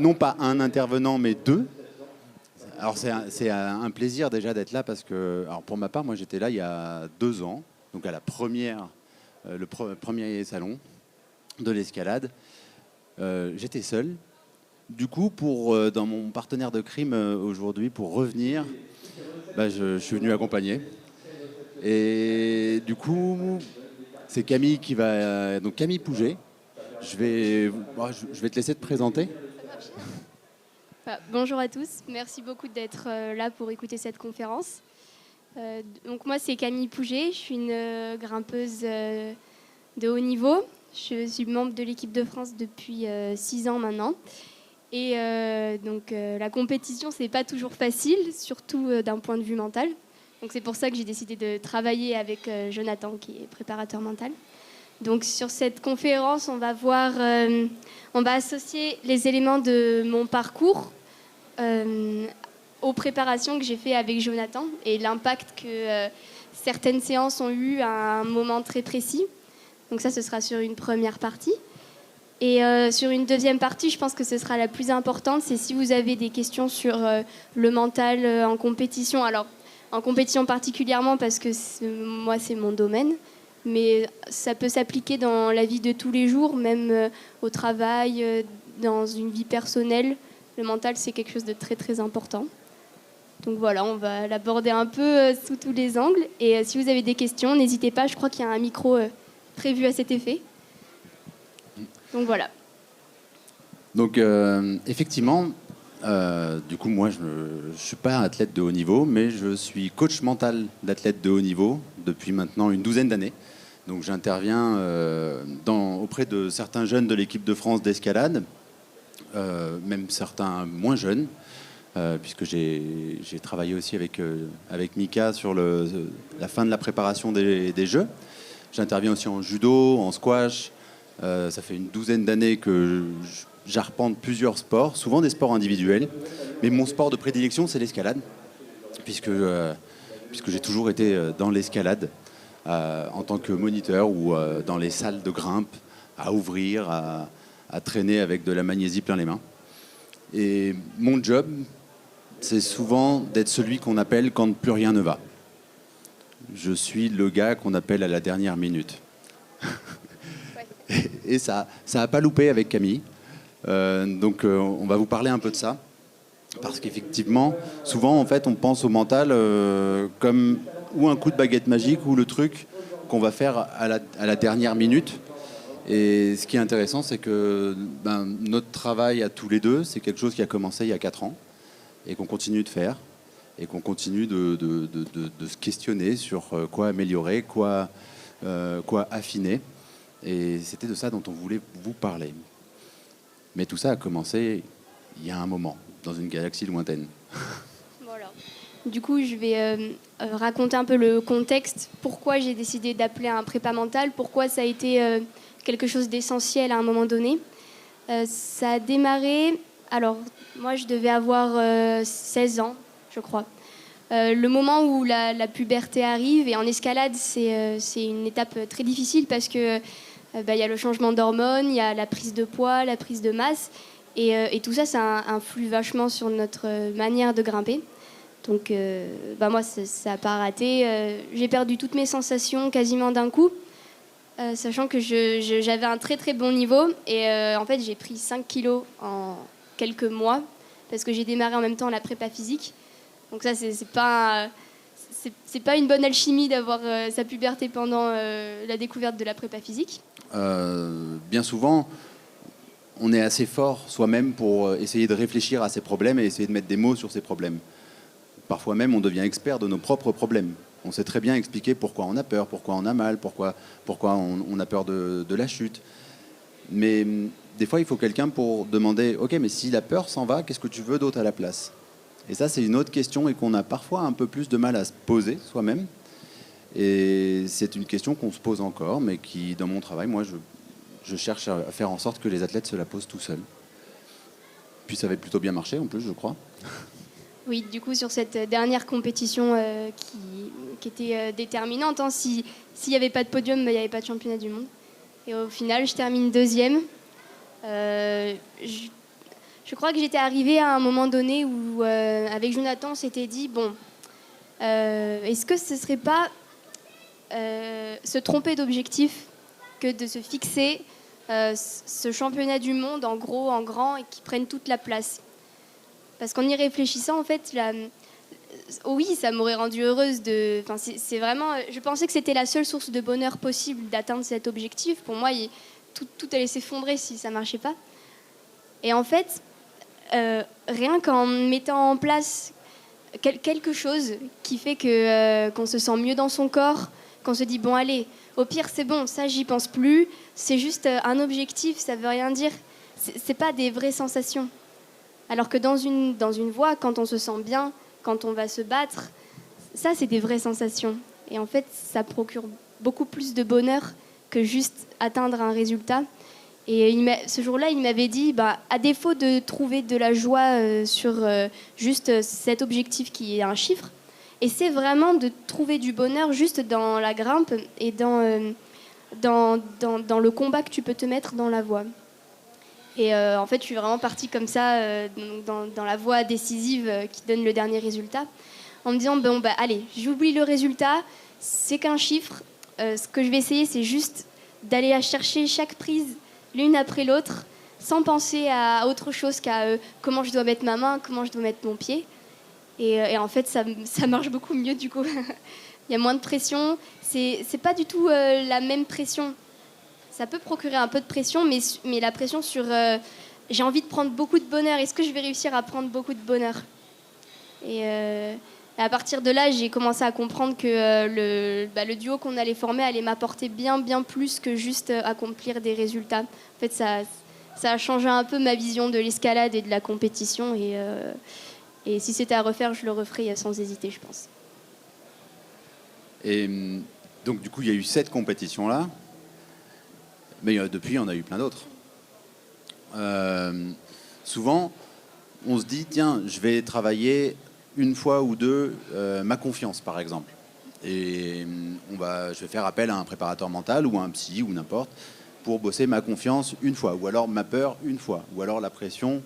non pas un intervenant, mais deux. Alors c'est un plaisir déjà d'être là parce que, alors pour ma part, moi j'étais là il y a 2 ans, donc à la première, premier salon de l'escalade. J'étais seul. Du coup, dans mon partenaire de crime aujourd'hui, pour revenir, je suis venu accompagner. Et du coup, c'est Camille qui va. Donc Camille Pouget. Je vais te laisser te présenter. Bonjour à tous, merci beaucoup d'être là pour écouter cette conférence. Donc moi c'est Camille Pouget, je suis une grimpeuse de haut niveau. Je suis membre de l'équipe de France depuis 6 ans maintenant. Et la compétition c'est pas toujours facile, surtout d'un point de vue mental. Donc c'est pour ça que j'ai décidé de travailler avec Jonathan qui est préparateur mental. Donc sur cette conférence, on va associer les éléments de mon parcours aux préparations que j'ai fait avec Jonathan et l'impact que certaines séances ont eu à un moment très précis. Donc ça, ce sera sur une première partie. Et sur une deuxième partie, je pense que ce sera la plus importante, c'est si vous avez des questions sur le mental en compétition. Alors, en compétition particulièrement parce que moi, c'est mon domaine. Mais ça peut s'appliquer dans la vie de tous les jours, même au travail, dans une vie personnelle. Le mental, c'est quelque chose de très, très important. Donc voilà, on va l'aborder un peu sous tous les angles. Et si vous avez des questions, n'hésitez pas. Je crois qu'il y a un micro prévu à cet effet. Donc voilà. Donc effectivement, du coup, moi, je ne suis pas un athlète de haut niveau, mais je suis coach mental d'athlètes de haut niveau depuis maintenant une 12aine d'années. Donc j'interviens auprès de certains jeunes de l'équipe de France d'escalade, même certains moins jeunes, puisque j'ai travaillé aussi avec Mika sur la fin de la préparation des Jeux. J'interviens aussi en judo, en squash. Ça fait une 12aine d'années que j'arpente plusieurs sports, souvent des sports individuels. Mais mon sport de prédilection, c'est l'escalade, puisque j'ai toujours été dans l'escalade. En tant que moniteur ou dans les salles de grimpe, à ouvrir, à traîner avec de la magnésie plein les mains. Et mon job, c'est souvent d'être celui qu'on appelle quand plus rien ne va. Je suis le gars qu'on appelle à la dernière minute. Ouais. Et ça n'a pas loupé avec Camille. Donc on va vous parler un peu de ça. Parce qu'effectivement, souvent, en fait, on pense au mental comme ou un coup de baguette magique ou le truc qu'on va faire à la dernière minute. Et ce qui est intéressant, c'est que notre travail à tous les deux, c'est quelque chose qui a commencé il y a 4 ans et qu'on continue de faire et qu'on continue de se questionner sur quoi améliorer, quoi affiner. Et c'était de ça dont on voulait vous parler. Mais tout ça a commencé il y a un moment, dans une galaxie lointaine. Voilà. Du coup, je vais raconter un peu le contexte, pourquoi j'ai décidé d'appeler un prépa mental, pourquoi ça a été quelque chose d'essentiel à un moment donné. Ça a démarré, alors moi je devais avoir 16 ans, je crois. Le moment où la puberté arrive, et en escalade, c'est une étape très difficile parce que y a le changement d'hormones, il y a la prise de poids, la prise de masse, et tout ça, ça influe vachement sur notre manière de grimper. Donc moi, ça n'a pas raté. J'ai perdu toutes mes sensations quasiment d'un coup, sachant que j'avais un très très bon niveau. Et en fait, j'ai pris 5 kilos en quelques mois, parce que j'ai démarré en même temps la prépa physique. Donc ça, c'est pas une bonne alchimie d'avoir sa puberté pendant la découverte de la prépa physique. Bien souvent, on est assez fort soi-même pour essayer de réfléchir à ses problèmes et essayer de mettre des mots sur ses problèmes. Parfois même, on devient expert de nos propres problèmes. On sait très bien expliquer pourquoi on a peur, pourquoi on a mal, pourquoi on a peur de la chute. Mais des fois, il faut quelqu'un pour demander « Ok, mais si la peur s'en va, qu'est-ce que tu veux d'autre à la place ?» Et ça, c'est une autre question et qu'on a parfois un peu plus de mal à se poser soi-même. Et c'est une question qu'on se pose encore, mais qui, dans mon travail, moi, je cherche à faire en sorte que les athlètes se la posent tout seuls. Puis ça avait plutôt bien marché, en plus, je crois. Oui, du coup, sur cette dernière compétition qui était déterminante, hein, s'il n'y avait pas de podium, il n'y avait pas de championnat du monde. Et au final, je termine 2e. je crois que j'étais arrivée à un moment donné où, avec Jonathan, on s'était dit, bon, est-ce que ce serait pas se tromper d'objectif que de se fixer ce championnat du monde en gros, en grand, et qui prenne toute la place. Parce qu'en y réfléchissant, en fait, oui, ça m'aurait rendue heureuse. C'est vraiment, je pensais que c'était la seule source de bonheur possible d'atteindre cet objectif. Pour moi, tout allait s'effondrer si ça ne marchait pas. Et en fait, rien qu'en mettant en place quelque chose qui fait qu'on se sent mieux dans son corps, qu'on se dit, bon, allez, au pire, c'est bon, ça, j'y pense plus. C'est juste un objectif, ça veut rien dire. C'est pas des vraies sensations. Alors que dans une voie, quand on se sent bien, quand on va se battre, ça, c'est des vraies sensations. Et en fait, ça procure beaucoup plus de bonheur que juste atteindre un résultat. Et ce jour-là, il m'avait dit, à défaut de trouver de la joie sur juste cet objectif qui est un chiffre, essaie vraiment de trouver du bonheur juste dans la grimpe et dans le combat que tu peux te mettre dans la voie. Et en fait, je suis vraiment partie comme ça, dans la voie décisive qui donne le dernier résultat, en me disant, allez, j'oublie le résultat, c'est qu'un chiffre. Ce que je vais essayer, c'est juste d'aller chercher chaque prise l'une après l'autre, sans penser à autre chose qu'à comment je dois mettre ma main, comment je dois mettre mon pied. Et en fait, ça marche beaucoup mieux du coup. Il y a moins de pression. C'est pas du tout la même pression. Ça peut procurer un peu de pression, mais la pression sur j'ai envie de prendre beaucoup de bonheur. Est-ce que je vais réussir à prendre beaucoup de bonheur? Et à partir de là, j'ai commencé à comprendre que le duo qu'on allait former allait m'apporter bien plus que juste accomplir des résultats. En fait, ça a changé un peu ma vision de l'escalade et de la compétition. Et si c'était à refaire, je le referais sans hésiter, je pense. Et donc, du coup, il y a eu cette compétition-là. Mais depuis, on a eu plein d'autres. Souvent, on se dit, tiens, je vais travailler une fois ou deux ma confiance, par exemple. Et je vais faire appel à un préparateur mental ou à un psy ou n'importe pour bosser ma confiance une fois, ou alors ma peur une fois, ou alors la pression.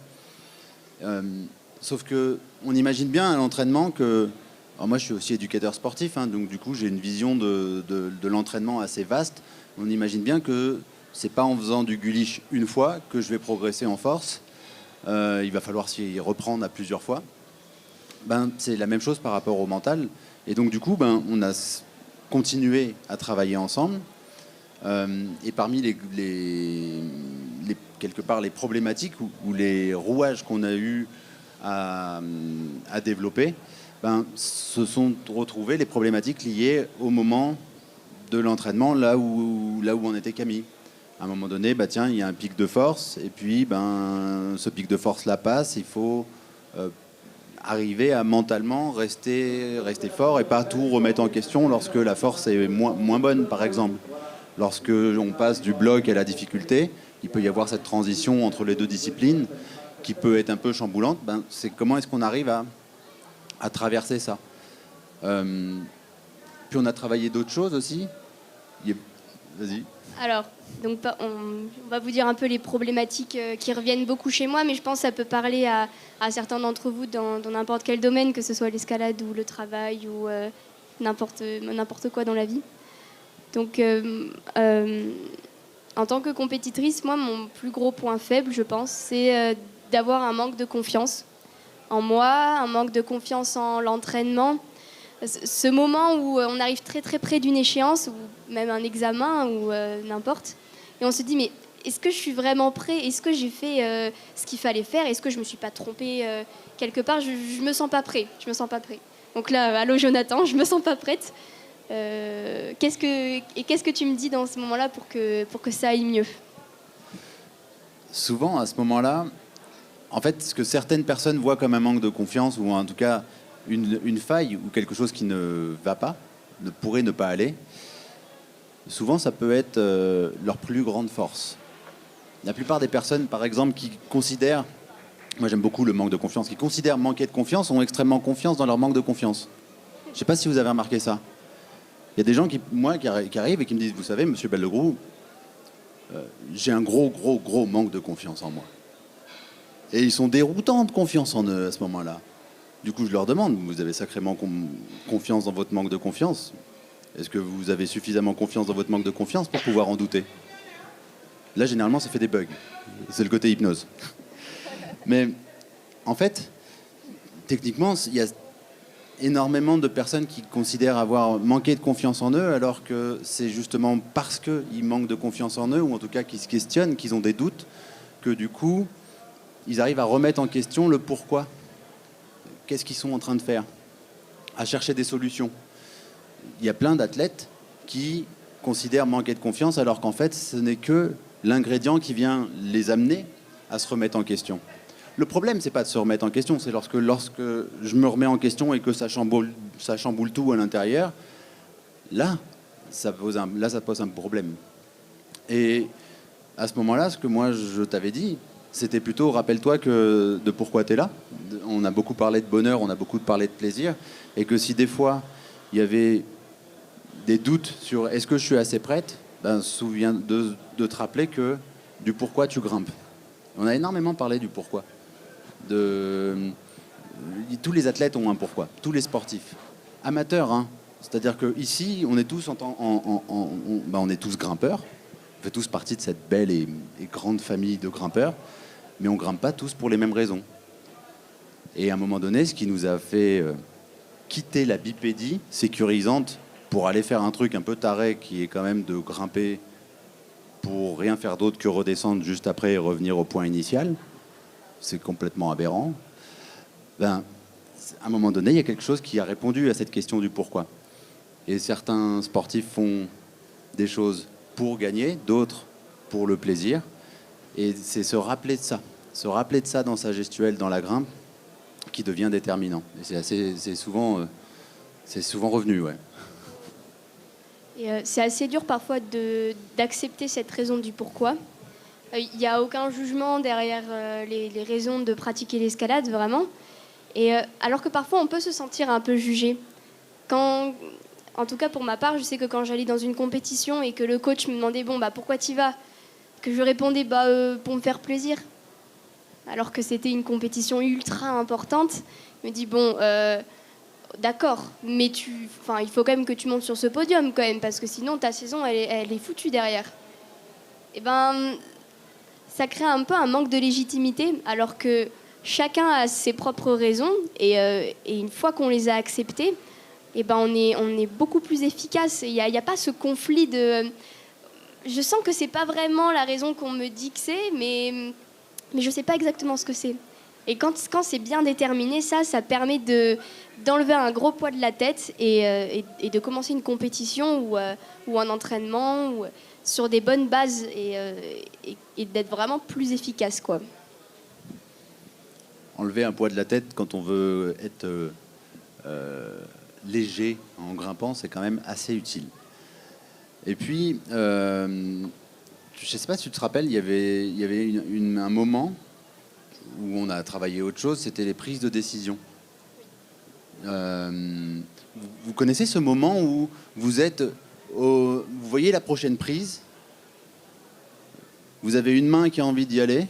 Sauf qu'on imagine bien à l'entraînement que... Alors moi, je suis aussi éducateur sportif, donc du coup, j'ai une vision de l'entraînement assez vaste. On imagine bien que c'est pas en faisant du guliche une fois que je vais progresser en force. Il va falloir s'y reprendre à plusieurs fois. C'est la même chose par rapport au mental. Et donc, du coup, on a continué à travailler ensemble. Et parmi quelque part les problématiques ou les rouages qu'on a eu à développer, se sont retrouvées les problématiques liées au moment de l'entraînement, là où on était Camille. À un moment donné, il y a un pic de force, et puis ce pic de force-là passe, il faut arriver à mentalement rester fort et pas tout remettre en question lorsque la force est moins bonne, par exemple. Lorsque on passe du bloc à la difficulté, il peut y avoir cette transition entre les deux disciplines qui peut être un peu chamboulante. C'est comment est-ce qu'on arrive à traverser ça. Puis on a travaillé d'autres choses aussi. Vas-y. Alors, donc, on va vous dire un peu les problématiques qui reviennent beaucoup chez moi, mais je pense que ça peut parler à certains d'entre vous dans n'importe quel domaine, que ce soit l'escalade ou le travail ou n'importe quoi dans la vie. Donc, en tant que compétitrice, moi, mon plus gros point faible, je pense, c'est d'avoir un manque de confiance en moi, un manque de confiance en l'entraînement. Ce moment où on arrive très très près d'une échéance, ou même un examen, ou n'importe, et on se dit, mais est-ce que je suis vraiment prêt? Est-ce que j'ai fait ce qu'il fallait faire? Est-ce que je me suis pas trompée quelque part? Je me sens pas prêt. Je me sens pas prêt. Donc là, allô Jonathan, je me sens pas prête. Qu'est-ce que tu me dis dans ce moment-là pour que ça aille mieux? Souvent, à ce moment-là, en fait, ce que certaines personnes voient comme un manque de confiance, ou en tout cas une faille ou quelque chose qui ne va pas, ne pourrait ne pas aller, souvent ça peut être leur plus grande force. La plupart des personnes, par exemple, qui considèrent, moi j'aime beaucoup le manque de confiance, qui considèrent manquer de confiance, ont extrêmement confiance dans leur manque de confiance. Je ne sais pas si vous avez remarqué ça. Il y a des gens qui arrivent et qui me disent, vous savez, monsieur Bellegroux, j'ai un gros manque de confiance en moi. Et ils sont déroutants de confiance en eux à ce moment-là. Du coup, je leur demande, vous avez sacrément confiance dans votre manque de confiance? Est-ce que vous avez suffisamment confiance dans votre manque de confiance pour pouvoir en douter? Là, généralement, ça fait des bugs. C'est le côté hypnose. Mais en fait, techniquement, il y a énormément de personnes qui considèrent avoir manqué de confiance en eux, alors que c'est justement parce qu'ils manquent de confiance en eux, ou en tout cas qu'ils se questionnent, qu'ils ont des doutes, que du coup, ils arrivent à remettre en question le pourquoi. Qu'est-ce qu'ils sont en train de faire? À chercher des solutions. Il y a plein d'athlètes qui considèrent manquer de confiance, alors qu'en fait, ce n'est que l'ingrédient qui vient les amener à se remettre en question. Le problème, c'est pas de se remettre en question, c'est lorsque je me remets en question et que ça chamboule tout à l'intérieur, là, ça pose un problème. Et à ce moment-là, ce que moi je t'avais dit, c'était plutôt, rappelle-toi de pourquoi tu es là. On a beaucoup parlé de bonheur, on a beaucoup parlé de plaisir, et que si des fois, il y avait des doutes sur est-ce que je suis assez prête, ben, souviens de te rappeler que du pourquoi tu grimpes. On a énormément parlé du pourquoi. Tous les athlètes ont un pourquoi, tous les sportifs. Amateurs, hein. C'est-à-dire qu'ici, on est tous, on est tous grimpeurs. On fait tous partie de cette belle et grande famille de grimpeurs, mais on ne grimpe pas tous pour les mêmes raisons. Et à un moment donné, ce qui nous a fait quitter la bipédie sécurisante pour aller faire un truc un peu taré, qui est quand même de grimper pour rien faire d'autre que redescendre juste après et revenir au point initial, c'est complètement aberrant. Ben, à un moment donné, il y a quelque chose qui a répondu à cette question du pourquoi. Et certains sportifs font des choses pour gagner, d'autres pour le plaisir. Et c'est se rappeler de ça dans sa gestuelle, dans la grimpe, qui devient déterminant. Et c'est souvent revenu, ouais. Et c'est assez dur parfois d'accepter cette raison du pourquoi. Il n'y a aucun jugement derrière les raisons de pratiquer l'escalade, vraiment. Et alors que parfois, on peut se sentir un peu jugé. En tout cas, pour ma part, je sais que quand j'allais dans une compétition et que le coach me demandait « Bon, bah, pourquoi t'y vas ?» Que je répondais « Pour me faire plaisir. » Alors que c'était une compétition ultra importante. Il me dit « Bon, d'accord, mais il faut quand même que tu montes sur ce podium, quand même, parce que sinon, ta saison, elle est foutue derrière. » Et ben... ça crée un peu un manque de légitimité, alors que chacun a ses propres raisons, et une fois qu'on les a acceptées, et ben on est beaucoup plus efficace. Il n'y a pas ce conflit de... Je sens que c'est pas vraiment la raison qu'on me dit que c'est, mais je sais pas exactement ce que c'est. Et quand c'est bien déterminé, ça permet d'enlever un gros poids de la tête et de commencer une compétition ou un entraînement sur des bonnes bases et d'être vraiment plus efficace, quoi. Enlever un poids de la tête quand on veut être léger en grimpant, c'est quand même assez utile. Et puis, je ne sais pas si tu te rappelles, il y avait un moment où on a travaillé autre chose, c'était les prises de décision. Vous connaissez ce moment où vous êtes... vous voyez la prochaine prise, vous avez une main qui a envie d'y aller,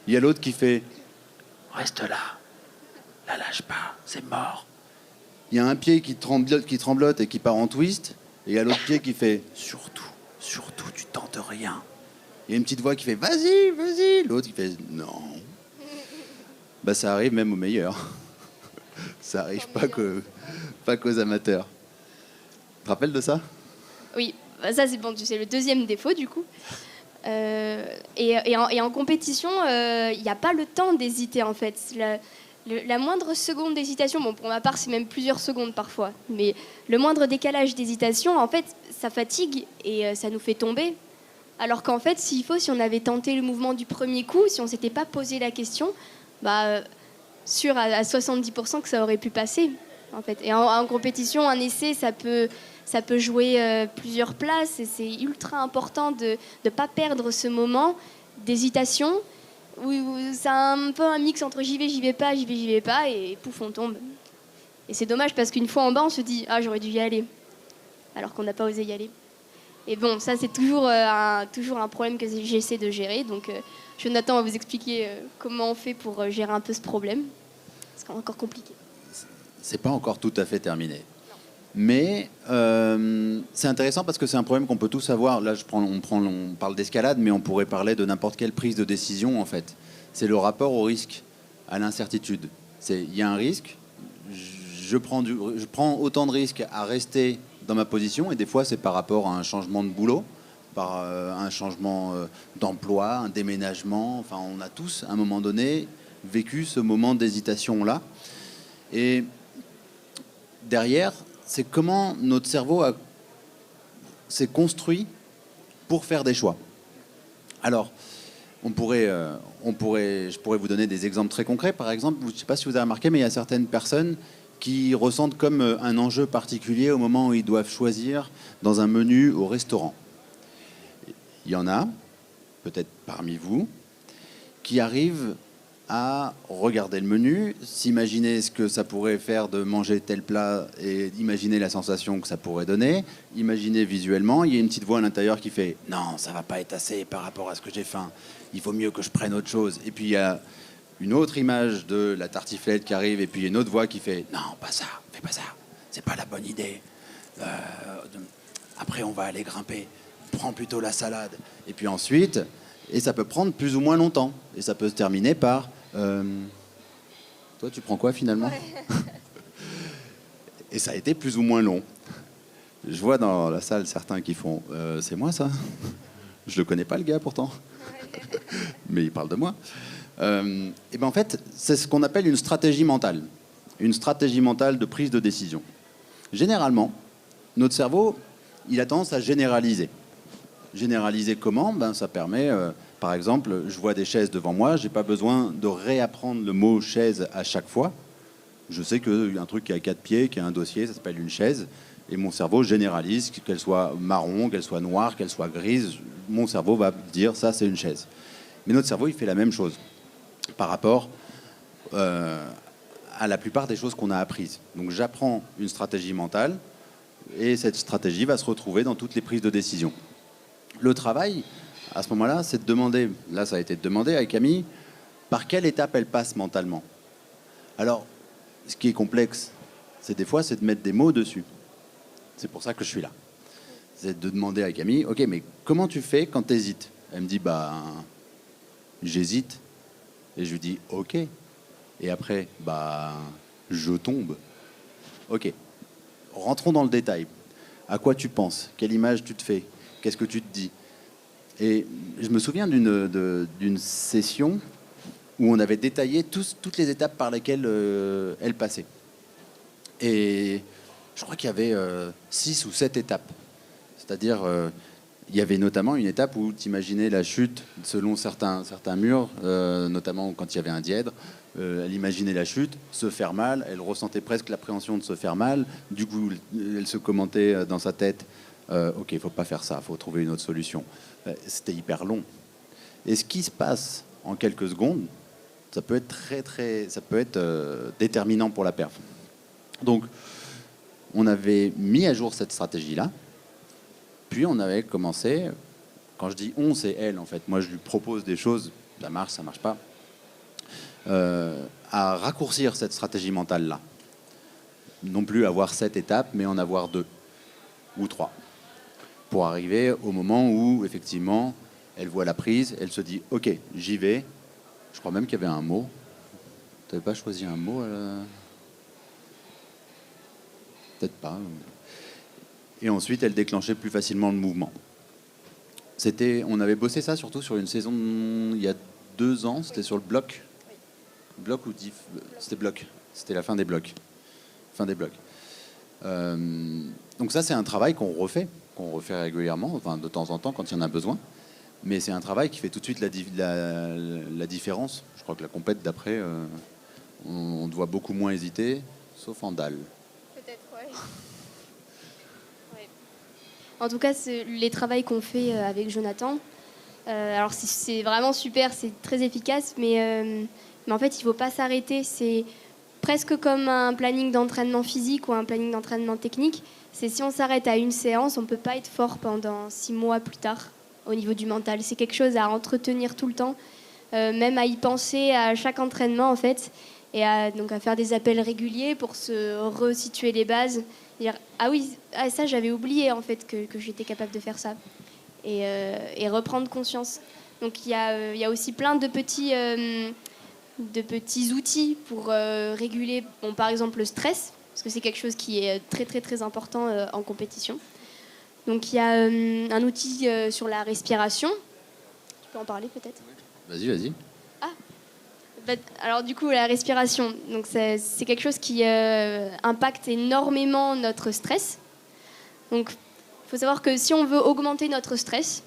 il y a l'autre qui fait « Reste là, la lâche pas, c'est mort ». Il y a un pied qui tremblote et qui part en twist, et il y a l'autre pied qui fait « Surtout, tu tentes rien ». Il y a une petite voix qui fait « Vas-y ». L'autre qui fait « Non ». Bah, ça arrive même aux meilleurs. Ça arrive pas qu'aux amateurs. Tu te rappelles de ça? Oui, ça c'est bon, tu sais, le deuxième défaut du coup. Et en compétition, il n'y a pas le temps d'hésiter en fait. La moindre seconde d'hésitation, bon pour ma part c'est même plusieurs secondes parfois, mais le moindre décalage d'hésitation, en fait, ça fatigue et ça nous fait tomber. Alors qu'en fait, si on avait tenté le mouvement du premier coup, si on ne s'était pas posé la question, sûr à 70% que ça aurait pu passer. En fait. Et en compétition, un essai, ça peut jouer plusieurs places et c'est ultra important de ne pas perdre ce moment d'hésitation où c'est un peu un mix entre j'y vais pas et pouf, on tombe. Et c'est dommage parce qu'une fois en bas, on se dit « Ah, j'aurais dû y aller », alors qu'on n'a pas osé y aller. Et bon, ça, c'est toujours un problème que j'essaie de gérer. Donc, Jonathan va vous expliquer comment on fait pour gérer un peu ce problème. C'est encore compliqué. C'est pas encore tout à fait terminé. Mais c'est intéressant parce que c'est un problème qu'on peut tous avoir. Là, on parle d'escalade, mais on pourrait parler de n'importe quelle prise de décision, en fait. C'est le rapport au risque, à l'incertitude. Il y a un risque, je prends autant de risques à rester dans ma position, et des fois, c'est par rapport à un changement de boulot, par un changement d'emploi, un déménagement. Enfin, on a tous, à un moment donné, vécu ce moment d'hésitation-là. Et derrière, c'est comment notre cerveau s'est construit pour faire des choix. Alors, je pourrais vous donner des exemples très concrets. Par exemple, je ne sais pas si vous avez remarqué, mais il y a certaines personnes qui ressentent comme un enjeu particulier au moment où ils doivent choisir dans un menu au restaurant. Il y en a, peut-être parmi vous, qui arrivent à regarder le menu, s'imaginer ce que ça pourrait faire de manger tel plat et imaginer la sensation que ça pourrait donner, imaginer visuellement. Il y a une petite voix à l'intérieur qui fait « Non, ça va pas être assez par rapport à ce que j'ai faim, il faut mieux que je prenne autre chose ». Et puis il y a une autre image de la tartiflette qui arrive et puis il y a une autre voix qui fait « Non, pas ça, fais pas ça, c'est pas la bonne idée. Après on va aller grimper, prends plutôt la salade ». Et puis ensuite... Et ça peut prendre plus ou moins longtemps. Et ça peut se terminer par... toi, tu prends quoi finalement? Ouais. Et ça a été plus ou moins long. Je vois dans la salle certains qui font c'est moi ça? Je le connais pas le gars pourtant. Mais il parle de moi. Et ben en fait, c'est ce qu'on appelle une stratégie mentale. Une stratégie mentale de prise de décision. Généralement, notre cerveau, il a tendance à généraliser. Généraliser comment? Ça permet, par exemple, je vois des chaises devant moi, je n'ai pas besoin de réapprendre le mot chaise à chaque fois. Je sais qu'il y a un truc qui a 4 pieds, qui a un dossier, ça s'appelle une chaise. Et mon cerveau généralise, qu'elle soit marron, qu'elle soit noire, qu'elle soit grise. Mon cerveau va dire ça, c'est une chaise. Mais notre cerveau, il fait la même chose par rapport à la plupart des choses qu'on a apprises. Donc j'apprends une stratégie mentale et cette stratégie va se retrouver dans toutes les prises de décision. Le travail, à ce moment-là, c'est de demander, là ça a été demandé à Camille, par quelle étape elle passe mentalement. Alors, ce qui est complexe, c'est des fois, c'est de mettre des mots dessus. C'est pour ça que je suis là. C'est de demander à Camille, ok, mais comment tu fais quand tu hésites? Elle me dit, j'hésite. Et je lui dis, ok. Et après, je tombe. Ok, rentrons dans le détail. À quoi tu penses? Quelle image tu te fais? Qu'est-ce que tu te dis? Et je me souviens d'une session où on avait détaillé toutes les étapes par lesquelles elle passait. Et je crois qu'il y avait 6 ou 7 étapes. C'est-à-dire, il y avait notamment une étape où tu imaginais la chute selon certains murs, notamment quand il y avait un dièdre. Elle imaginait la chute, se faire mal, elle ressentait presque l'appréhension de se faire mal. Du coup, elle se commentait dans sa tête, ok, il ne faut pas faire ça, il faut trouver une autre solution. C'était hyper long. Et ce qui se passe en quelques secondes, ça peut être déterminant pour la perf. Donc, on avait mis à jour cette stratégie-là, puis on avait commencé, quand je dis on, c'est elle en fait, moi je lui propose des choses, ça marche pas, à raccourcir cette stratégie mentale-là. Non plus avoir 7 étapes, mais en avoir 2 ou 3. Pour arriver au moment où, effectivement, elle voit la prise, elle se dit « Ok, j'y vais ». Je crois même qu'il y avait un mot. Tu n'avais pas choisi un mot Peut-être pas. Et ensuite, elle déclenchait plus facilement le mouvement. On avait bossé ça surtout sur une saison il y a 2 ans, c'était sur le bloc. Bloc ou diff. C'était bloc. C'était la fin des blocs. Fin des blocs. Donc ça, c'est un travail qu'on refait régulièrement, enfin de temps en temps quand il y en a besoin. Mais c'est un travail qui fait tout de suite la différence. Je crois que la compète d'après, on te voit beaucoup moins hésiter, sauf en dalle. Peut-être, ouais. En tout cas, les travaux qu'on fait avec Jonathan, alors c'est vraiment super, c'est très efficace, mais en fait, il ne faut pas s'arrêter. C'est presque comme un planning d'entraînement physique ou un planning d'entraînement technique. C'est si on s'arrête à une séance, on ne peut pas être fort pendant 6 mois plus tard au niveau du mental. C'est quelque chose à entretenir tout le temps, même à y penser à chaque entraînement en fait, et donc à faire des appels réguliers pour se resituer les bases. Dire ah oui, ça j'avais oublié en fait que j'étais capable de faire ça, et reprendre conscience. Donc il y a aussi plein de petits outils pour réguler, par exemple le stress, parce que c'est quelque chose qui est très très très important en compétition. Donc il y a un outil sur la respiration. Tu peux en parler peut-être ? Vas-y. Alors du coup la respiration, donc c'est quelque chose qui impacte énormément notre stress. Donc il faut savoir que si on veut augmenter notre stress,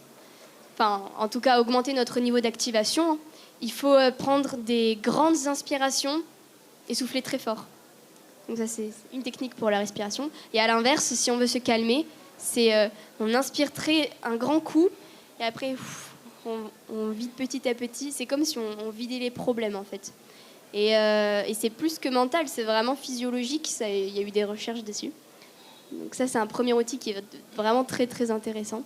enfin en tout cas augmenter notre niveau d'activation, il faut prendre des grandes inspirations et souffler très fort. Donc ça c'est une technique pour la respiration. Et à l'inverse, si on veut se calmer, c'est on inspire un grand coup et après on vide petit à petit. C'est comme si on vidait les problèmes en fait. Et c'est plus que mental, c'est vraiment physiologique. Il y a eu des recherches dessus. Donc ça c'est un premier outil qui est vraiment très très intéressant.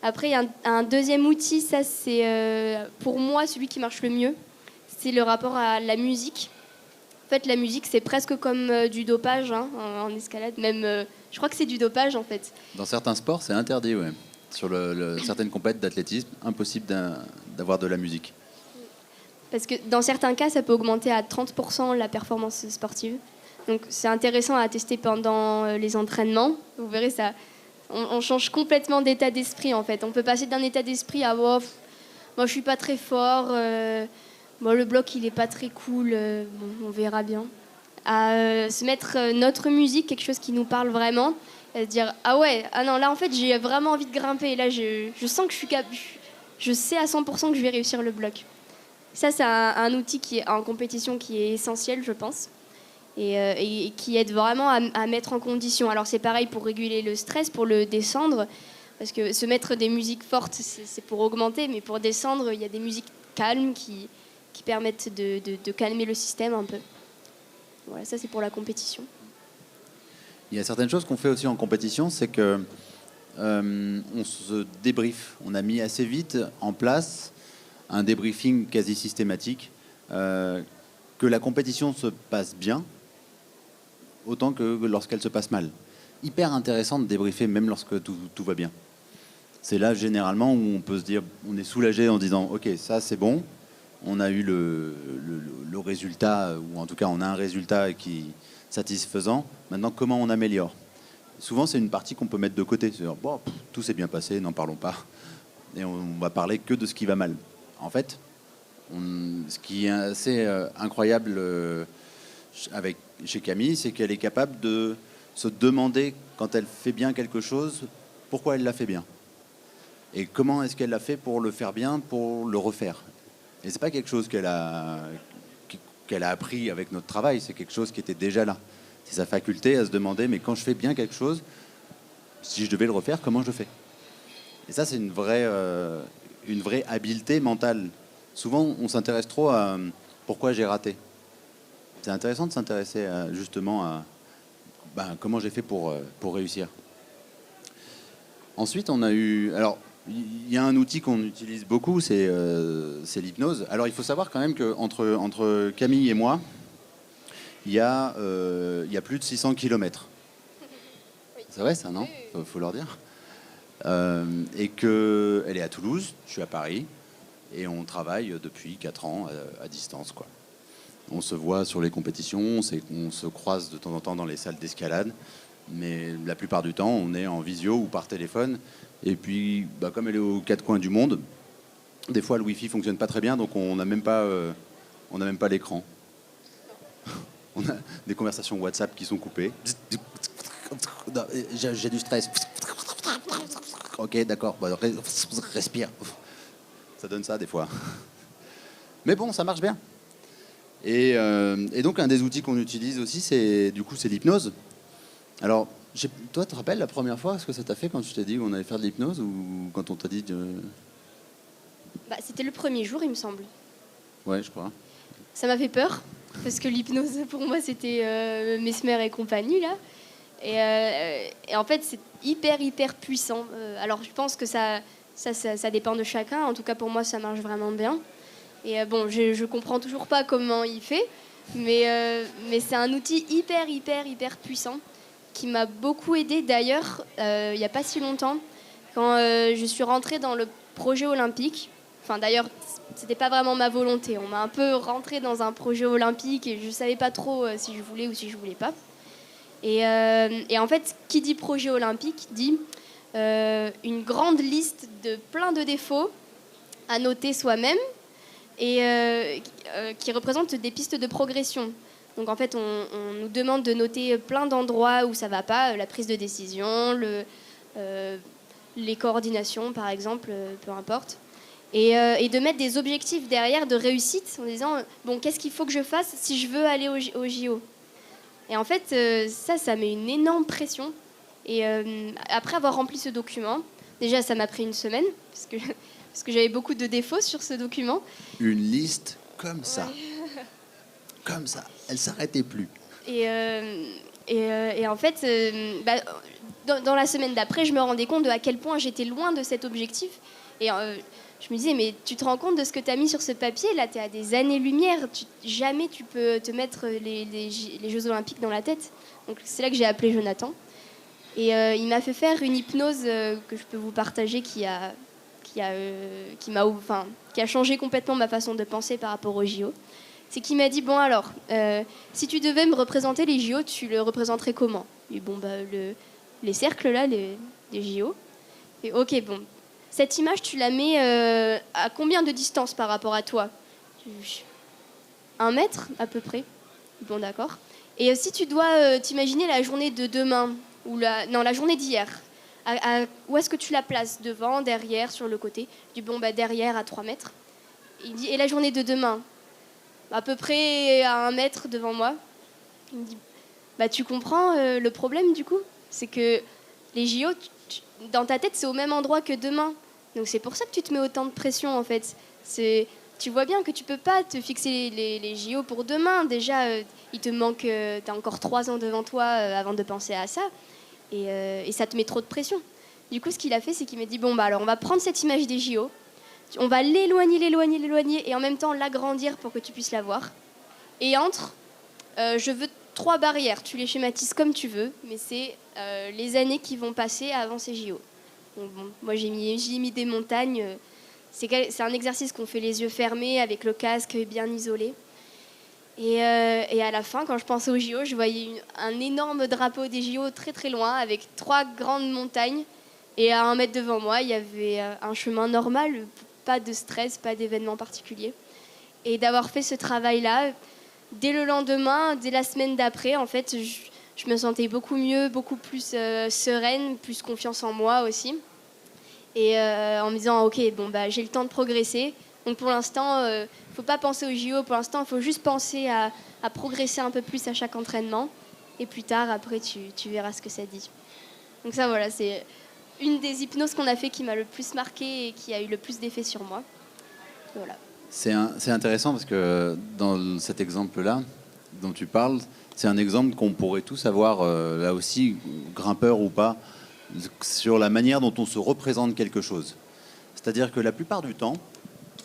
Après, il y a un deuxième outil, ça c'est pour moi celui qui marche le mieux, c'est le rapport à la musique. En fait, la musique, c'est presque comme du dopage en escalade, même je crois que c'est du dopage en fait. Dans certains sports, c'est interdit, ouais. Sur certaines compètes d'athlétisme, impossible d'avoir de la musique. Parce que dans certains cas, ça peut augmenter à 30% la performance sportive. Donc c'est intéressant à tester pendant les entraînements. Vous verrez ça. On change complètement d'état d'esprit en fait. On peut passer d'un état d'esprit à moi je suis pas très fort, le bloc il est pas très cool, on verra bien. À se mettre notre musique, quelque chose qui nous parle vraiment, et se dire non là en fait j'ai vraiment envie de grimper. Là je sens que je sais à 100% que je vais réussir le bloc. Ça c'est un outil qui est en compétition qui est essentiel je pense. Et qui aide vraiment à mettre en condition. Alors c'est pareil pour réguler le stress, pour le descendre, parce que se mettre des musiques fortes, c'est pour augmenter, mais pour descendre, il y a des musiques calmes qui permettent de calmer le système un peu. Voilà, ça c'est pour la compétition. Il y a certaines choses qu'on fait aussi en compétition, c'est que on se débriefe. On a mis assez vite en place un débriefing quasi systématique, que la compétition se passe bien, autant que lorsqu'elle se passe mal. Hyper intéressant de débriefer même lorsque tout va bien. C'est là généralement où on peut se dire, on est soulagé en disant ok, ça c'est bon, on a eu le résultat, ou en tout cas on a un résultat qui est satisfaisant. Maintenant comment on améliore? Souvent c'est une partie qu'on peut mettre de côté, c'est-à-dire tout s'est bien passé, n'en parlons pas, et on va parler que de ce qui va mal. En fait, ce qui est assez incroyable chez Camille, c'est qu'elle est capable de se demander, quand elle fait bien quelque chose, pourquoi elle l'a fait bien. Et comment est-ce qu'elle l'a fait pour le faire bien, pour le refaire. Et c'est pas quelque chose qu'elle a appris avec notre travail, c'est quelque chose qui était déjà là. C'est sa faculté à se demander, mais quand je fais bien quelque chose, si je devais le refaire, comment je fais. Et ça, c'est une vraie habileté mentale. Souvent, on s'intéresse trop à pourquoi j'ai raté. C'est intéressant de s'intéresser justement à comment j'ai fait pour réussir. Ensuite, on a eu... Alors, il y a un outil qu'on utilise beaucoup, c'est l'hypnose. Alors, il faut savoir quand même qu'entre Camille et moi, il y a plus de 600 kilomètres. C'est vrai, ça, non ? Faut leur dire. Et qu'elle est à Toulouse, je suis à Paris. Et on travaille depuis 4 ans à distance, quoi. On se voit sur les compétitions, on se croise de temps en temps dans les salles d'escalade, mais la plupart du temps, on est en visio ou par téléphone. Et puis, comme elle est aux 4 coins du monde, des fois le Wi-Fi fonctionne pas très bien, donc on n'a même pas l'écran. On a des conversations WhatsApp qui sont coupées. J'ai du stress. Ok, d'accord. Respire. Ça donne ça des fois. Mais bon, ça marche bien. Et donc, un des outils qu'on utilise aussi, c'est l'hypnose. Alors, toi, tu te rappelles la première fois ce que ça t'a fait quand tu t'es dit qu'on allait faire de l'hypnose, ou quand on t'a dit C'était le premier jour, il me semble. Ouais, je crois. Ça m'a fait peur. parce que l'hypnose, pour moi, c'était Mesmer et compagnie, là. Et en fait, c'est hyper puissant. Alors, je pense que ça dépend de chacun. En tout cas, pour moi, ça marche vraiment bien. Et bon, je comprends toujours pas comment il fait, mais c'est un outil hyper puissant qui m'a beaucoup aidé. D'ailleurs, il n'y a pas si longtemps, quand je suis rentrée dans le projet olympique. Enfin, d'ailleurs, c'était pas vraiment ma volonté. On m'a un peu rentrée dans un projet olympique et je savais pas trop si je voulais ou si je voulais pas. Et en fait, qui dit projet olympique dit une grande liste de plein de défauts à noter soi-même et qui représentent des pistes de progression. Donc en fait, on nous demande de noter plein d'endroits où ça va pas, la prise de décision, les coordinations par exemple, peu importe. Et de mettre des objectifs derrière de réussite en disant bon, qu'est-ce qu'il faut que je fasse si je veux aller au JO. Et en fait, ça met une énorme pression. Et après avoir rempli ce document, déjà ça m'a pris une semaine parce que j'avais beaucoup de défauts sur ce document. Une liste comme ça. Ouais. Comme ça. Elle s'arrêtait plus. Et en fait, dans la semaine d'après, je me rendais compte de à quel point j'étais loin de cet objectif. Et je me disais, mais tu te rends compte de ce que tu as mis sur ce papier? Là, tu es à des années-lumière. Jamais tu peux te mettre les Jeux Olympiques dans la tête. Donc c'est là que j'ai appelé Jonathan. Et il m'a fait faire une hypnose que je peux vous partager qui a changé complètement ma façon de penser par rapport aux JO. C'est qu'il m'a dit, bon alors, si tu devais me représenter les JO, tu le représenterais comment? Et bon, les cercles là, les JO. Et ok, bon. Cette image, tu la mets à combien de distance par rapport à toi? 1 mètre à peu près. Bon, d'accord. Et si tu dois t'imaginer la journée de demain, ou la journée d'hier, où est-ce que tu la places? Devant, derrière, sur le côté? Je dis bon, derrière à 3 mètres. Il dit, et la journée de demain? À peu près à 1 mètre devant moi. Il me dit, tu comprends le problème du coup? C'est que les JO, dans ta tête, c'est au même endroit que demain. Donc c'est pour ça que tu te mets autant de pression en fait. Tu vois bien que tu peux pas te fixer les JO pour demain. Déjà, il te manque, t'as encore 3 ans devant toi avant de penser à ça. Et ça te met trop de pression. Du coup, ce qu'il a fait, c'est qu'il m'a dit, bon, alors on va prendre cette image des JO. On va l'éloigner et en même temps l'agrandir pour que tu puisses la voir. Et je veux 3 barrières. Tu les schématises comme tu veux, mais c'est les années qui vont passer avant ces JO. Donc, bon, moi, j'ai mis des montagnes. C'est un exercice qu'on fait les yeux fermés, avec le casque bien isolé. Et à la fin, quand je pensais aux JO, je voyais un énorme drapeau des JO très très loin, avec 3 grandes montagnes. Et à 1 mètre devant moi, il y avait un chemin normal, pas de stress, pas d'événement particulier. Et d'avoir fait ce travail-là, dès le lendemain, dès la semaine d'après, en fait, je me sentais beaucoup mieux, beaucoup plus sereine, plus confiance en moi aussi. Et en me disant, ok, bon, j'ai le temps de progresser. Donc pour l'instant, il ne faut pas penser aux JO. Pour l'instant, il faut juste penser à progresser un peu plus à chaque entraînement. Et plus tard, après, tu verras ce que ça dit. Donc ça, voilà, c'est une des hypnoses qu'on a fait qui m'a le plus marqué et qui a eu le plus d'effet sur moi. Voilà. C'est intéressant parce que dans cet exemple-là dont tu parles, c'est un exemple qu'on pourrait tous avoir, là aussi, grimpeur ou pas, sur la manière dont on se représente quelque chose. C'est-à-dire que la plupart du temps,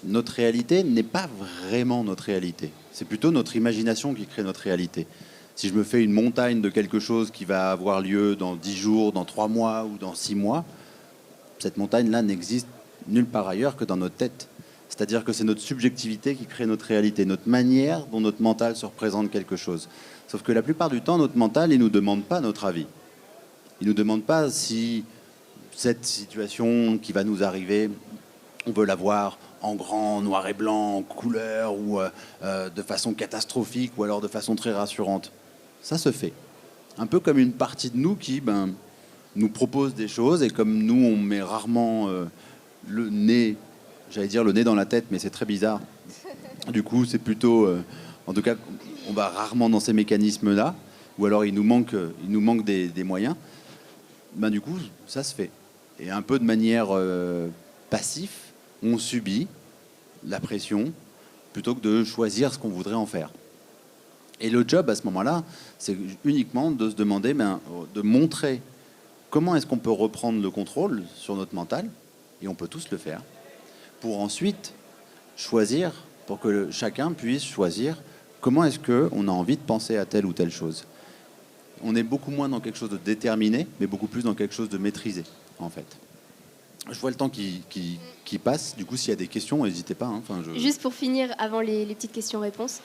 notre réalité n'est pas vraiment notre réalité. C'est plutôt notre imagination qui crée notre réalité. Si je me fais une montagne de quelque chose qui va avoir lieu dans 10 jours, dans 3 mois ou dans 6 mois, cette montagne-là n'existe nulle part ailleurs que dans notre tête. C'est-à-dire que c'est notre subjectivité qui crée notre réalité, notre manière dont notre mental se représente quelque chose. Sauf que la plupart du temps, notre mental, il ne nous demande pas notre avis. Il ne nous demande pas si cette situation qui va nous arriver, on veut la voir en grand, noir et blanc, en couleur, ou de façon catastrophique, ou alors de façon très rassurante. Ça se fait. Un peu comme une partie de nous qui nous propose des choses, et comme nous, on met rarement le nez, j'allais dire le nez dans la tête, mais c'est très bizarre. Du coup, c'est plutôt... en tout cas, on va rarement dans ces mécanismes-là, ou alors il nous manque des moyens. Du coup, ça se fait. Et un peu de manière passive, on subit la pression plutôt que de choisir ce qu'on voudrait en faire. Et le job à ce moment-là, c'est uniquement de se demander, de montrer comment est-ce qu'on peut reprendre le contrôle sur notre mental, et on peut tous le faire, pour ensuite choisir, pour que chacun puisse choisir comment est-ce qu'on a envie de penser à telle ou telle chose. On est beaucoup moins dans quelque chose de déterminé, mais beaucoup plus dans quelque chose de maîtrisé, en fait. Je vois le temps qui passe. Du coup, s'il y a des questions, n'hésitez pas. Hein. Juste pour finir, avant les petites questions-réponses,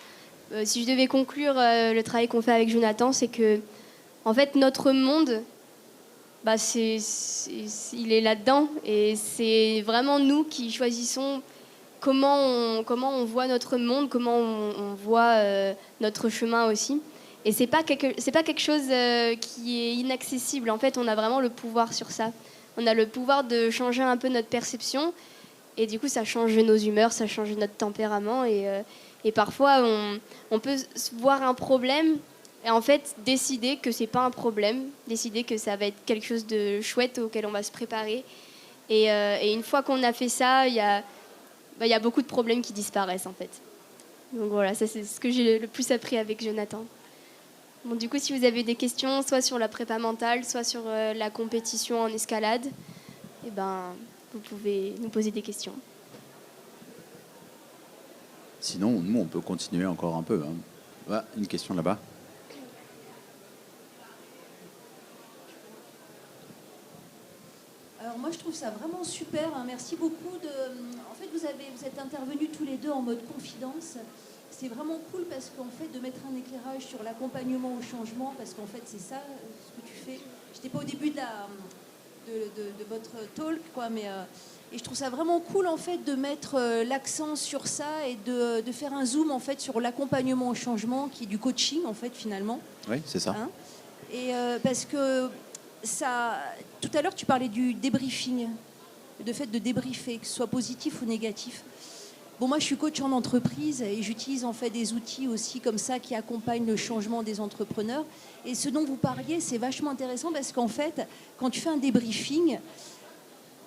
si je devais conclure le travail qu'on fait avec Jonathan, c'est que, en fait, notre monde, il est là-dedans. Et c'est vraiment nous qui choisissons comment on voit notre monde, comment on voit notre chemin aussi. Et c'est pas quelque chose qui est inaccessible. En fait, on a vraiment le pouvoir sur ça. On a le pouvoir de changer un peu notre perception. Et du coup, ça change nos humeurs, ça change notre tempérament. Et parfois, on peut voir un problème et en fait décider que c'est pas un problème, décider que ça va être quelque chose de chouette auquel on va se préparer. Et une fois qu'on a fait ça, il y a beaucoup de problèmes qui disparaissent en fait. Donc voilà, ça c'est ce que j'ai le plus appris avec Jonathan. Bon, du coup, si vous avez des questions, soit sur la prépa mentale, soit sur la compétition en escalade, vous pouvez nous poser des questions. Sinon, nous, on peut continuer encore un peu. Hein. Ah, une question là-bas. Alors moi, je trouve ça vraiment super. Hein. Merci beaucoup. En fait, vous êtes intervenus tous les deux en mode confidence. C'est vraiment cool parce qu'en fait, de mettre un éclairage sur l'accompagnement au changement, parce qu'en fait, c'est ça ce que tu fais. J'étais pas au début de votre talk, quoi, mais et je trouve ça vraiment cool en fait de mettre l'accent sur ça et de faire un zoom en fait sur l'accompagnement au changement, qui est du coaching en fait finalement. Oui, c'est ça. Hein, et parce que ça, tout à l'heure, tu parlais du débriefing, de fait de débriefer, que ce soit positif ou négatif. Bon, moi, je suis coach en entreprise et j'utilise en fait des outils aussi comme ça qui accompagnent le changement des entrepreneurs. Et ce dont vous parliez, c'est vachement intéressant parce qu'en fait, quand tu fais un débriefing,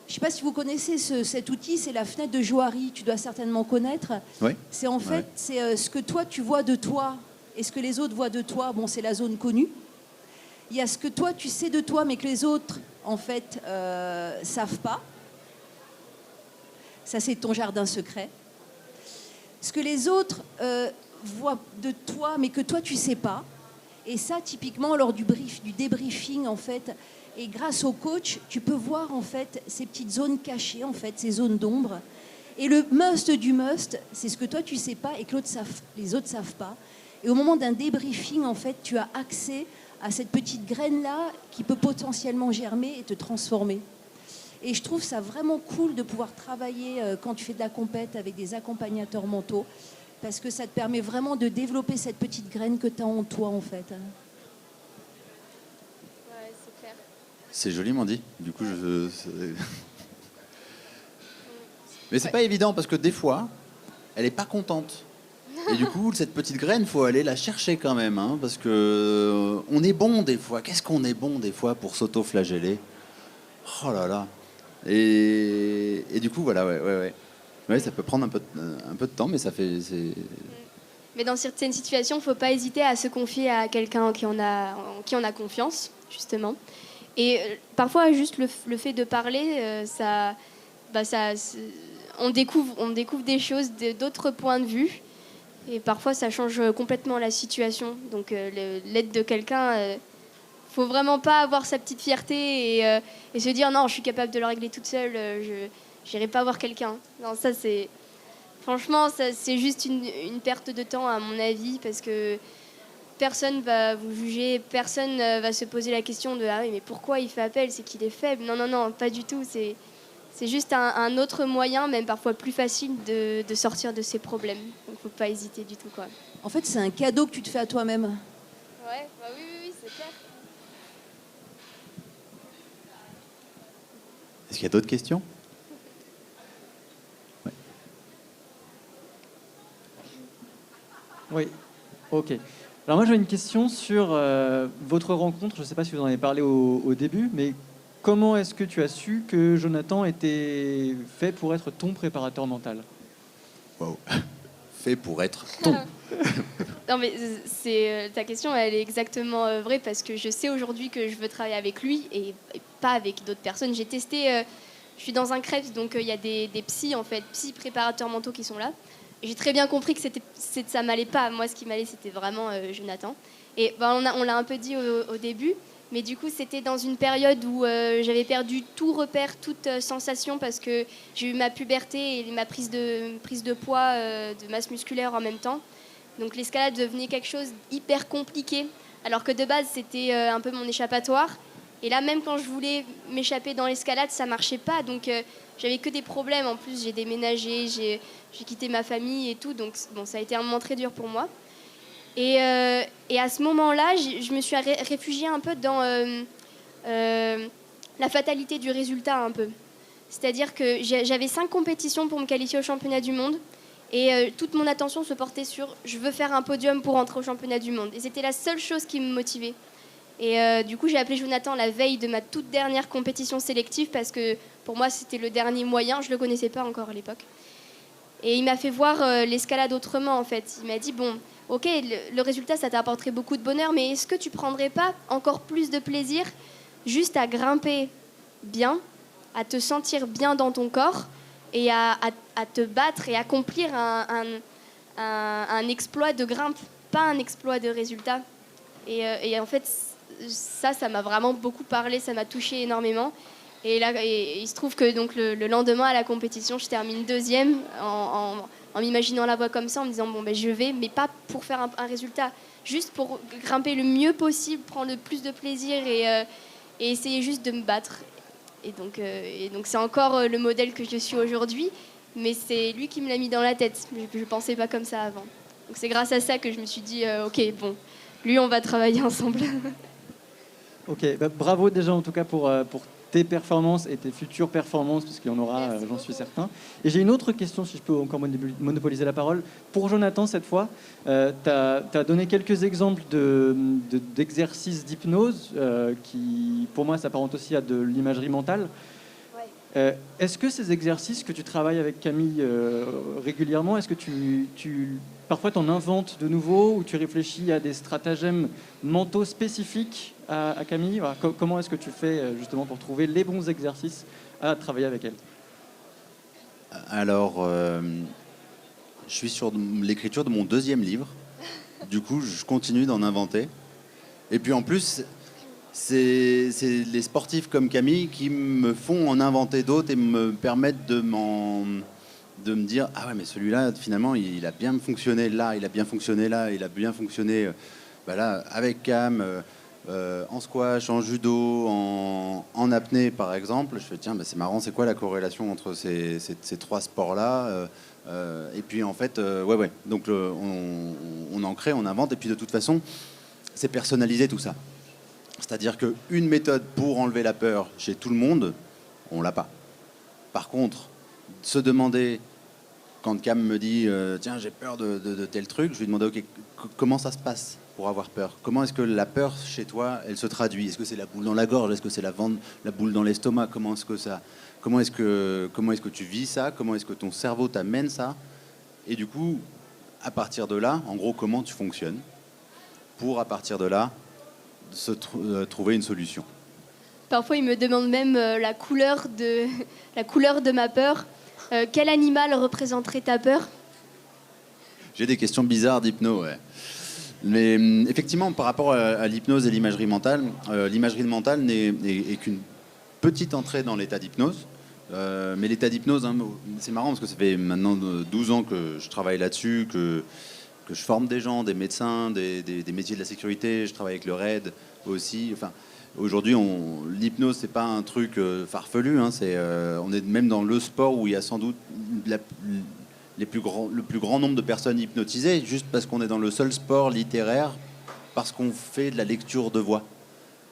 je ne sais pas si vous connaissez cet outil, c'est la fenêtre de Johari, tu dois certainement connaître. Oui. C'est en fait, c'est ce que toi, tu vois de toi et ce que les autres voient de toi. Bon, c'est la zone connue. Il y a ce que toi, tu sais de toi, mais que les autres, en fait, savent pas. Ça, c'est ton jardin secret. Ce que les autres voient de toi, mais que toi, tu sais pas. Et ça, typiquement, lors du débriefing, en fait, et grâce au coach, tu peux voir, en fait, ces petites zones cachées, en fait, ces zones d'ombre. Et le must du must, c'est ce que toi, tu sais pas et que les autres savent pas. Et au moment d'un débriefing, en fait, tu as accès à cette petite graine-là qui peut potentiellement germer et te transformer. Et je trouve ça vraiment cool de pouvoir travailler quand tu fais de la compète avec des accompagnateurs mentaux, parce que ça te permet vraiment de développer cette petite graine que tu as en toi, en fait. Ouais, c'est clair. C'est joliment dit. Du coup, mais c'est pas évident parce que des fois, elle est pas contente. Et du coup, cette petite graine, faut aller la chercher quand même, hein, parce que on est bon des fois. Qu'est-ce qu'on est bon des fois pour s'auto-flageller? Oh là là. Et du coup, voilà, ouais, ça peut prendre un peu de temps, mais ça fait. Mais dans certaines situations, il ne faut pas hésiter à se confier à quelqu'un en qui on a confiance, justement. Et parfois, juste le fait de parler, on découvre des choses d'autres points de vue. Et parfois, ça change complètement la situation. Donc, l'aide de quelqu'un, faut vraiment pas avoir sa petite fierté et se dire non, je suis capable de le régler toute seule. Je n'irai pas voir quelqu'un. Non, ça c'est franchement, c'est juste une perte de temps à mon avis parce que personne va vous juger, personne va se poser la question de ah oui mais pourquoi il fait appel, c'est qu'il est faible. Non, pas du tout. C'est juste un autre moyen, même parfois plus facile, de sortir de ses problèmes. Donc, faut pas hésiter du tout, quoi. En fait, c'est un cadeau que tu te fais à toi-même. Ouais, oui, c'est clair. Est-ce qu'il y a d'autres questions? Oui, ok. Alors moi, j'ai une question sur votre rencontre. Je ne sais pas si vous en avez parlé au début, mais comment est-ce que tu as su que Jonathan était fait pour être ton préparateur mental? Wow. fait pour être ton. Non, mais ta question, elle est exactement vraie parce que je sais aujourd'hui que je veux travailler avec lui et pas avec d'autres personnes. J'ai testé, je suis dans un CREPS, donc il y a des psys, en fait, psy préparateurs mentaux qui sont là. Et j'ai très bien compris que ça m'allait pas. Moi, ce qui m'allait, c'était vraiment Jonathan. Et on l'a un peu dit au début. Mais du coup, c'était dans une période où j'avais perdu tout repère, toute sensation parce que j'ai eu ma puberté et ma prise de poids, de masse musculaire en même temps. Donc l'escalade devenait quelque chose d'hyper compliqué, alors que de base, c'était un peu mon échappatoire. Et là, même quand je voulais m'échapper dans l'escalade, ça marchait pas. Donc j'avais que des problèmes. En plus, j'ai déménagé, j'ai quitté ma famille et tout. Donc bon, ça a été un moment très dur pour moi. Et à ce moment-là, je me suis réfugiée un peu dans la fatalité du résultat un peu. C'est-à-dire que j'avais 5 compétitions pour me qualifier au championnat du monde et toute mon attention se portait sur je veux faire un podium pour entrer au championnat du monde. Et c'était la seule chose qui me motivait. Et du coup, j'ai appelé Jonathan la veille de ma toute dernière compétition sélective parce que pour moi, c'était le dernier moyen. Je ne le connaissais pas encore à l'époque. Et il m'a fait voir l'escalade autrement en fait. Il m'a dit bon... Ok, le résultat, ça t'apporterait beaucoup de bonheur, mais est-ce que tu prendrais pas encore plus de plaisir juste à grimper bien, à te sentir bien dans ton corps et à te battre et accomplir un exploit de grimpe, pas un exploit de résultat. Et en fait, ça m'a vraiment beaucoup parlé, ça m'a touché énormément. Et là, il se trouve que donc, le lendemain à la compétition, je termine 2e en m'imaginant la voie comme ça, en me disant bon ben je vais, mais pas pour faire un résultat, juste pour grimper le mieux possible, prendre le plus de plaisir et essayer juste de me battre. Et donc c'est encore le modèle que je suis aujourd'hui, mais c'est lui qui me l'a mis dans la tête. Je ne pensais pas comme ça avant. Donc c'est grâce à ça que je me suis dit ok bon, lui on va travailler ensemble. Ok, bah, bravo déjà en tout cas pour tes performances et tes futures performances, parce qu'il y en aura, j'en suis certain. Et j'ai une autre question, si je peux encore monopoliser la parole. Pour Jonathan, cette fois, tu as donné quelques exemples d'exercices d'hypnose qui, pour moi, s'apparentent aussi à de l'imagerie mentale. Ouais. Est-ce que ces exercices que tu travailles avec Camille régulièrement, est-ce que parfois tu en inventes de nouveaux ou tu réfléchis à des stratagèmes mentaux spécifiques à Camille? Voilà, comment est-ce que tu fais justement pour trouver les bons exercices à travailler avec elle? Alors, je suis sur l'écriture de mon 2e livre. Du coup, je continue d'en inventer. Et puis en plus, c'est les sportifs comme Camille qui me font en inventer d'autres et me permettent de me dire ah ouais, mais celui-là, finalement, il a bien fonctionné là, il a bien fonctionné là, il a bien fonctionné là, avec Cam. En squash, en judo, en apnée par exemple, je fais tiens, c'est marrant, c'est quoi la corrélation entre ces 3 sports-là et puis en fait, ouais. Donc on en crée, on invente, et puis de toute façon, c'est personnalisé tout ça. C'est-à-dire qu'une méthode pour enlever la peur chez tout le monde, on l'a pas. Par contre, se demander, quand Cam me dit tiens, j'ai peur de tel truc, je lui demande ok, comment ça se passe pour avoir peur? Comment est-ce que la peur chez toi, elle se traduit? Est-ce que c'est la boule dans la gorge? Est-ce que c'est la boule dans l'estomac? Comment est-ce que tu vis ça? Comment est-ce que ton cerveau t'amène ça? Et du coup, à partir de là, en gros, comment tu fonctionnes pour, à partir de là, trouver une solution. Parfois, il me demande même la couleur de ma peur. Quel animal représenterait ta peur? J'ai des questions bizarres d'hypno, ouais. Mais effectivement, par rapport à l'hypnose et l'imagerie mentale n'est qu'une petite entrée dans l'état d'hypnose. Mais l'état d'hypnose, c'est marrant parce que ça fait maintenant 12 ans que je travaille là-dessus, que je forme des gens, des médecins, des métiers de la sécurité. Je travaille avec le RAID aussi. Enfin, aujourd'hui, l'hypnose, c'est pas un truc farfelu. On est même dans le sport où il y a sans doute le plus grand nombre de personnes hypnotisées, juste parce qu'on est dans le seul sport littéraire, parce qu'on fait de la lecture de voix.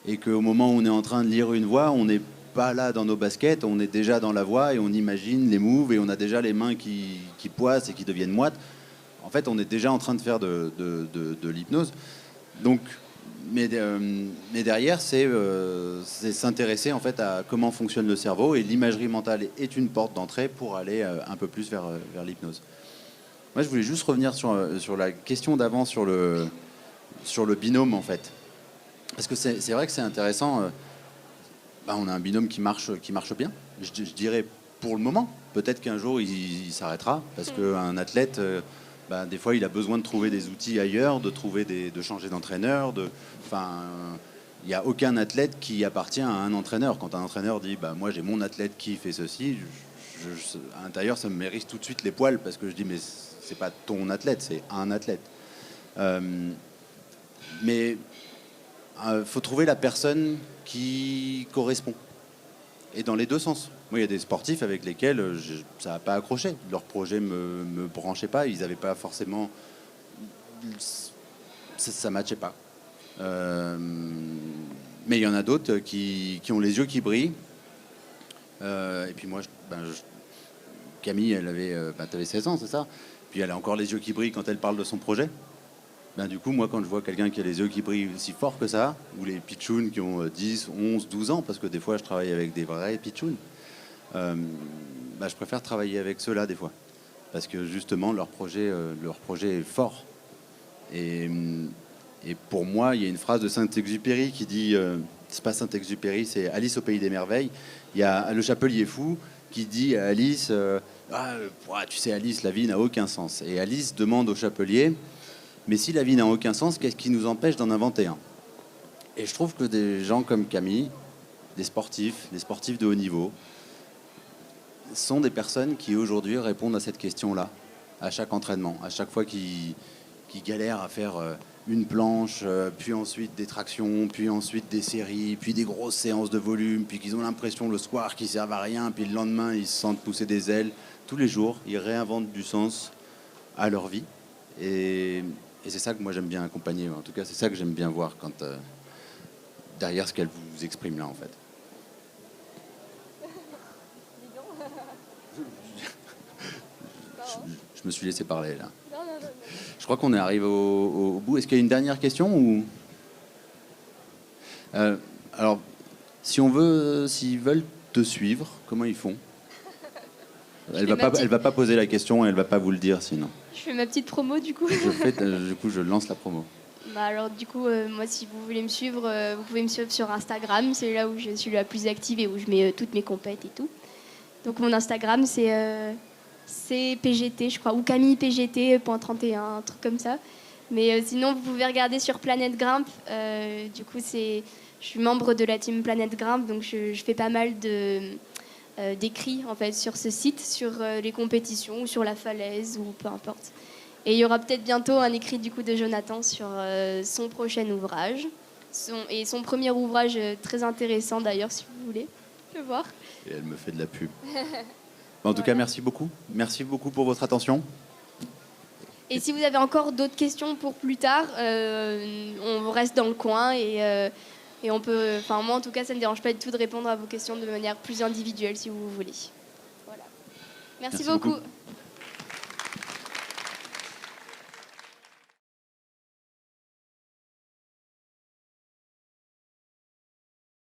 Et qu'au moment où on est en train de lire une voix, on n'est pas là dans nos baskets, on est déjà dans la voix et on imagine les moves et on a déjà les mains qui poissent et qui deviennent moites. En fait, on est déjà en train de faire de l'hypnose. Donc, mais derrière, c'est s'intéresser en fait à comment fonctionne le cerveau, et l'imagerie mentale est une porte d'entrée pour aller un peu plus vers l'hypnose. Moi, je voulais juste revenir sur la question d'avant, sur le binôme, en fait. Parce que c'est vrai que c'est intéressant. On a un binôme qui marche bien, je dirais pour le moment. Peut-être qu'un jour, il s'arrêtera, parce qu'un athlète, des fois, il a besoin de trouver des outils ailleurs, de changer d'entraîneur. Il n'y a aucun athlète qui appartient à un entraîneur. Quand un entraîneur dit moi j'ai mon athlète qui fait ceci, à l'intérieur ça me mérite tout de suite les poils, parce que je dis mais c'est pas ton athlète, c'est un athlète. Mais faut trouver la personne qui correspond. Et dans les deux sens. Moi, il y a des sportifs avec lesquels ça n'a pas accroché. Leur projet me branchait pas. Ils n'avaient pas forcément... Ça ne matchait pas. Mais il y en a d'autres qui ont les yeux qui brillent. Et puis moi, Camille, elle avait, t'avais 16 ans, c'est ça? Puis elle a encore les yeux qui brillent quand elle parle de son projet. Du coup, moi, quand je vois quelqu'un qui a les yeux qui brillent aussi fort que ça, ou les pitchouns qui ont 10, 11, 12 ans, parce que des fois, je travaille avec des vrais pitchouns, je préfère travailler avec ceux-là, des fois. Parce que, justement, leur projet est fort. Et pour moi, il y a une phrase de Saint-Exupéry qui dit... c'est pas Saint-Exupéry, c'est Alice au Pays des Merveilles. Il y a le Chapelier Fou qui dit à Alice tu sais, Alice, la vie n'a aucun sens. Et Alice demande au Chapelier... Mais si la vie n'a aucun sens, qu'est-ce qui nous empêche d'en inventer un? Et je trouve que des gens comme Camille, des sportifs de haut niveau, sont des personnes qui aujourd'hui répondent à cette question-là, à chaque entraînement, à chaque fois qu'ils galèrent à faire une planche, puis ensuite des tractions, puis ensuite des séries, puis des grosses séances de volume, puis qu'ils ont l'impression le soir qu'ils servent à rien, puis le lendemain ils se sentent pousser des ailes. Tous les jours, ils réinventent du sens à leur vie. Et c'est ça que moi j'aime bien accompagner. En tout cas, c'est ça que j'aime bien voir quand derrière ce qu'elle vous exprime là, en fait. Je me suis laissé parler là. Je crois qu'on est arrivé au bout. Est-ce qu'il y a une dernière question ou... Alors, s'ils veulent te suivre, comment ils font? Elle va pas poser la question et elle va pas vous le dire sinon. Je fais ma petite promo du coup. Je lance la promo. Alors du coup, moi si vous voulez me suivre, vous pouvez me suivre sur Instagram. C'est là où je suis la plus active et où je mets toutes mes compètes et tout. Donc mon Instagram c'est PGT je crois, ou Camille PGT.31, un truc comme ça. Mais sinon vous pouvez regarder sur Planète Grimpe. Du coup je suis membre de la team Planète Grimpe, donc je fais pas mal d'écrits en fait sur ce site, sur les compétitions ou sur la falaise ou peu importe. Et il y aura peut-être bientôt un écrit du coup de Jonathan sur son prochain ouvrage, son premier ouvrage très intéressant d'ailleurs si vous voulez le voir. Et elle me fait de la pub. En tout cas, merci beaucoup pour votre attention. Et si vous avez encore d'autres questions pour plus tard, on reste dans le coin et on peut, moi en tout cas ça ne me dérange pas du tout de répondre à vos questions de manière plus individuelle si vous voulez. Voilà. Merci beaucoup.